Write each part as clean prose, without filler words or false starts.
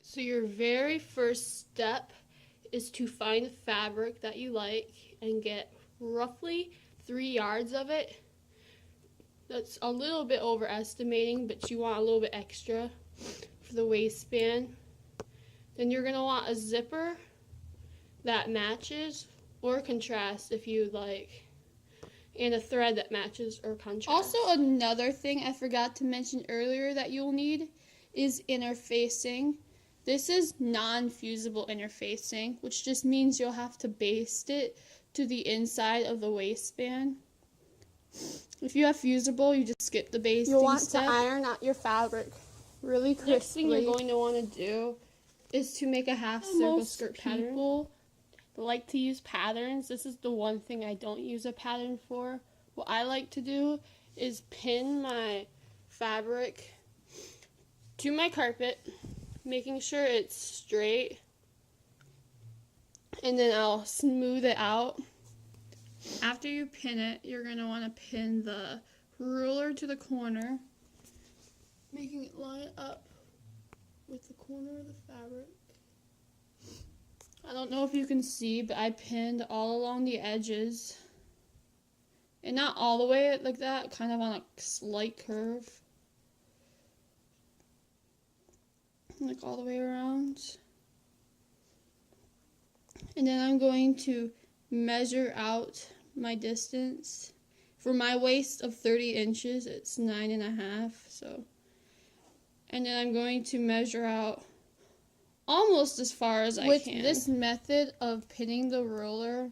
So your very first step is to find the fabric that you like and get roughly 3 yards of it. That's a little bit overestimating, but you want a little bit extra for the waistband. Then you're going to want a zipper that matches or contrasts if you'd like, and a thread that matches or contrasts. Also, another thing I forgot to mention earlier that you'll need is interfacing. This is non-fusible interfacing, which just means you'll have to baste it to the inside of the waistband. If you have fusible, you just skip the basting You'll want step. to iron out your fabric really crisply. Next thing you're going to want to do is to make a half circle skirt pattern. People like to use patterns. This is the one thing I don't use a pattern for. What I like to do is pin my fabric to my carpet, making sure it's straight, and then I'll smooth it out. After you pin it, you're going to want to pin the ruler to the corner, making it line up with the corner of the fabric. I don't know if you can see, but I pinned all along the edges. And not all the way like that, kind of on a slight curve. Like all the way around. And then I'm going to measure out my distance. For my waist of 30 inches, it's 9.5, so. And then I'm going to measure out almost as far as I can. With this method of pinning the ruler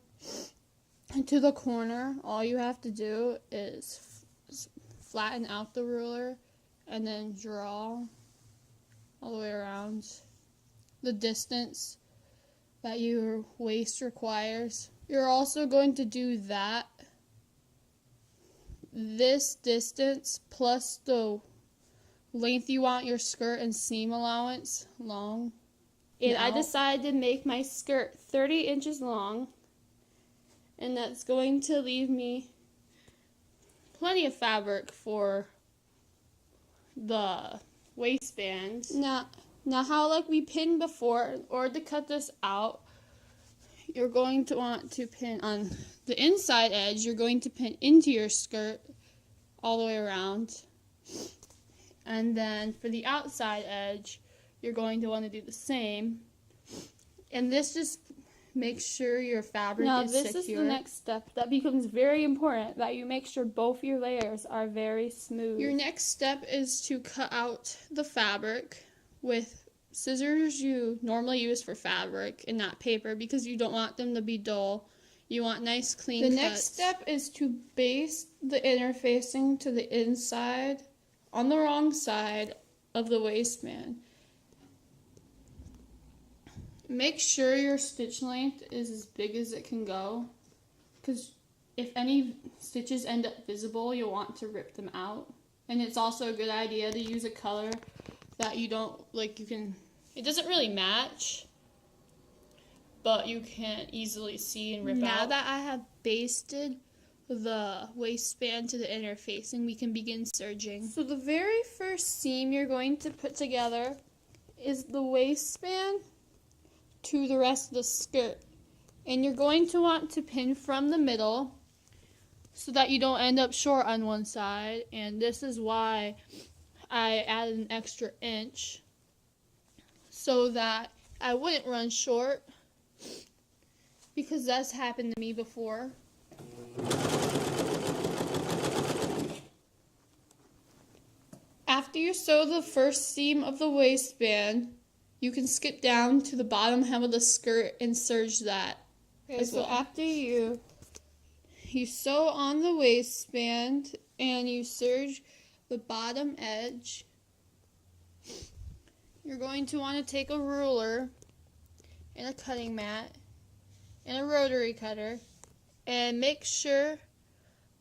to the corner, all you have to do is flatten out the ruler and then draw all the way around the distance that your waist requires. You're also going to do that, this distance plus the length you want your skirt and seam allowance long. And I decided to make my skirt 30 inches long, and that's going to leave me plenty of fabric for the waistband. Now how like we pinned before, in order to cut this out, you're going to want to pin on the inside edge. You're going to pin into your skirt all the way around. And then for the outside edge, you're going to want to do the same. And this just makes sure your fabric is secure. Now this is the next step that becomes very important, that you make sure both your layers are very smooth. Your next step is to cut out the fabric with scissors you normally use for fabric and not paper, because you don't want them to be dull. You want nice clean cuts. The next step is to baste the interfacing to the inside on the wrong side of the waistband. Make sure your stitch length is as big as it can go, because if any stitches end up visible, you'll want to rip them out. And it's also a good idea to use a color that you don't, like it doesn't really match, but you can easily see and rip out. Now that I have basted the waistband to the interfacing, we can begin serging. So the very first seam you're going to put together is the waistband to the rest of the skirt. And you're going to want to pin from the middle so that you don't end up short on one side. And this is why I added an extra inch, so that I wouldn't run short, because that's happened to me before. After you sew the first seam of the waistband, you can skip down to the bottom hem of the skirt and serge that. Okay, so after you sew on the waistband and you serge the bottom edge, you're going to want to take a ruler and a cutting mat and a rotary cutter and make sure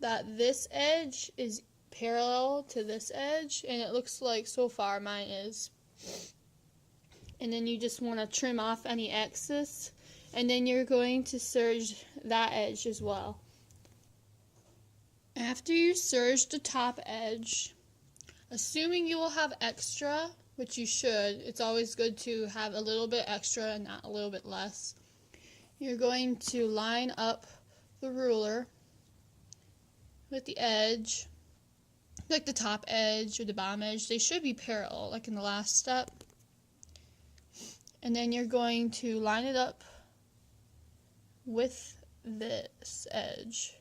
that this edge is parallel to this edge, and it looks like so far mine is. And then you just want to trim off any excess, and then you're going to serge that edge as well. After you serge the top edge, assuming you will have extra which you should. It's always good to have a little bit extra and not a little bit less. You're going to line up the ruler with the edge, like the top edge or the bottom edge. They should be parallel, like in the last step. And then you're going to line it up with this edge.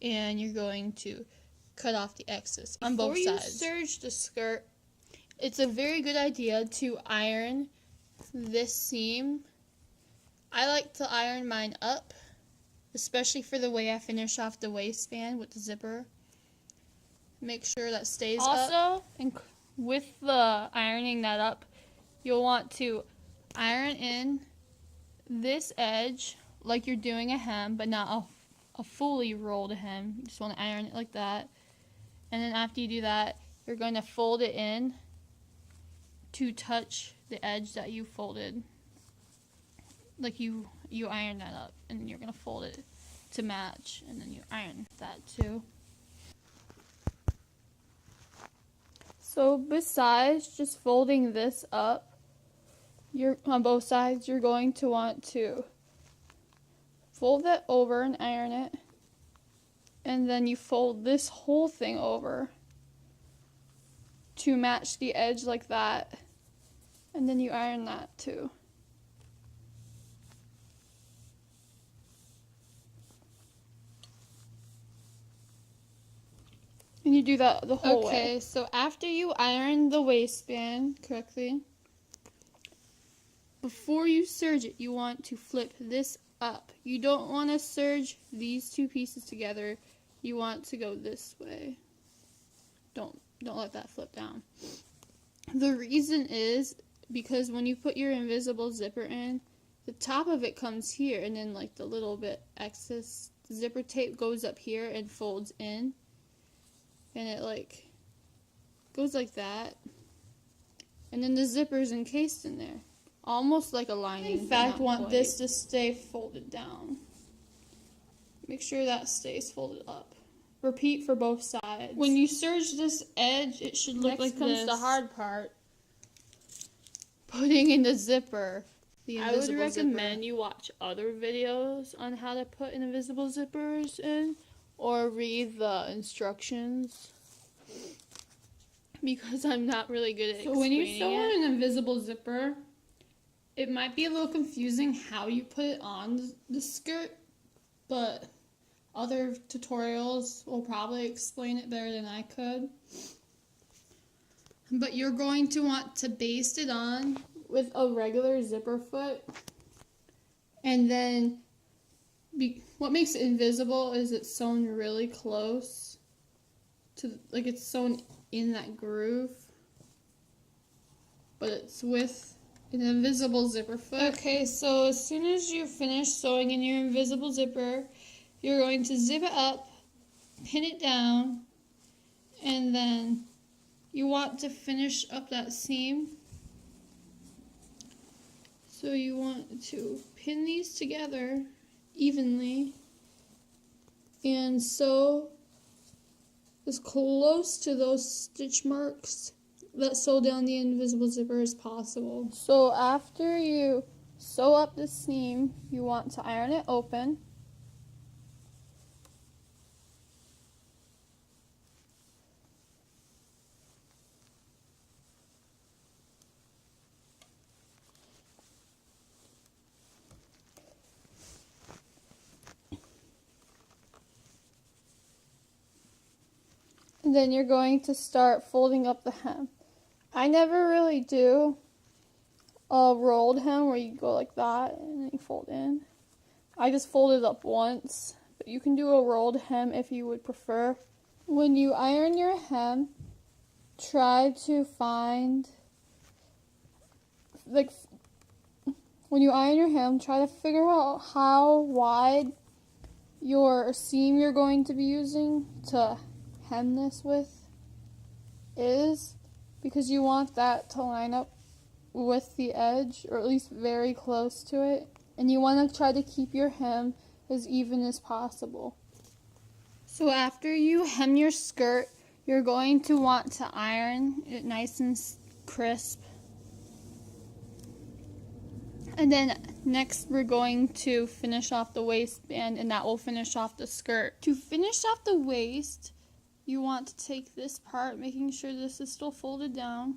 And you're going to cut off the excess on both sides. Before you serge the skirt, it's a very good idea to iron this seam. I like to iron mine up, especially for the way I finish off the waistband with the zipper. Make sure that stays up. Also, and with the ironing that up, you'll want to iron in this edge like you're doing a hem, but not a fully rolled hem. You just want to iron it like that. And then after you do that, you're going to fold it in to touch the edge that you folded. Like you iron that up, and then you're going to fold it to match, and then you iron that too. So besides just folding this up, on both sides, you're going to want to fold that over and iron it, and then you fold this whole thing over to match the edge like that, and then you iron that too. And you do that the whole way. Okay, so after you iron the waistband correctly, before you serge it, you want to flip this up. You don't want to serge these two pieces together. You want to go this way. Don't let that flip down. The reason is because when you put your invisible zipper in, the top of it comes here, and then like the little bit excess zipper tape goes up here and folds in. And it like goes like that, and then the zipper's encased in there, almost like a lining. In fact, want this to stay folded down. Make sure that stays folded up. Repeat for both sides. When you serge this edge, it should look like this. Next comes the hard part. Putting in the zipper. I would recommend you watch other videos on how to put invisible zippers in, or read the instructions, because I'm not really good at explaining it. So when you sew on an invisible zipper, it might be a little confusing how you put it on the skirt, but other tutorials will probably explain it better than I could. But you're going to want to baste it on with a regular zipper foot, and then what makes it invisible is it's sewn really close to, like it's sewn in that groove, but it's with an invisible zipper foot. Okay, so as soon as you finish sewing in your invisible zipper, you're going to zip it up, pin it down, and then you want to finish up that seam. So you want to pin these together evenly and sew as close to those stitch marks that sew down the invisible zipper as possible. So after you sew up the seam, you want to iron it open. And then you're going to start folding up the hem. I never really do a rolled hem where you go like that and then you fold in. I just fold it up once, but you can do a rolled hem if you would prefer. When you iron your hem, try to find, like, when you iron your hem, try to figure out how wide your seam you're going to be using to hem this with is, because you want that to line up with the edge, or at least very close to it, and you want to try to keep your hem as even as possible. So after you hem your skirt, you're going to want to iron it nice and crisp. And then next we're going to finish off the waistband, and that will finish off the skirt. To finish off the waist, you want to take this part, making sure this is still folded down,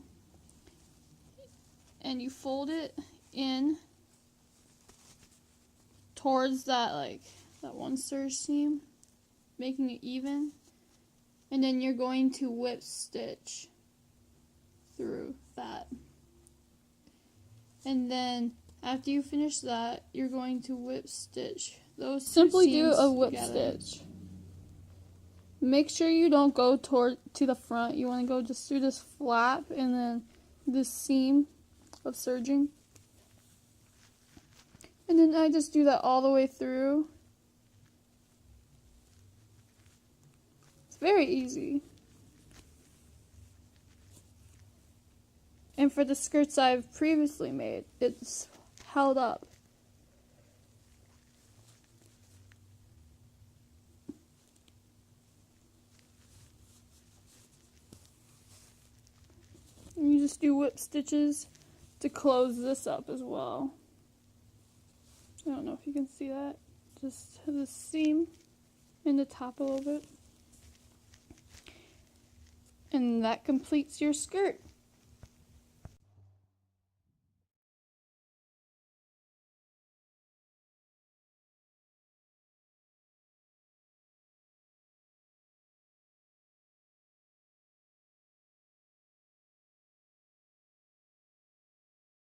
and you fold it in towards that one serge seam, making it even. And then you're going to whip stitch through that. And then after you finish that, you're going to whip stitch those two Simply do seams a whip together. stitch. Make sure you don't go to the front. You want to go just through this flap and then this seam of serging. And then I just do that all the way through. It's very easy. And for the skirts I've previously made, it's held up. And you just do whip stitches to close this up as well. I don't know if you can see that. Just the seam in the top a little bit. And that completes your skirt.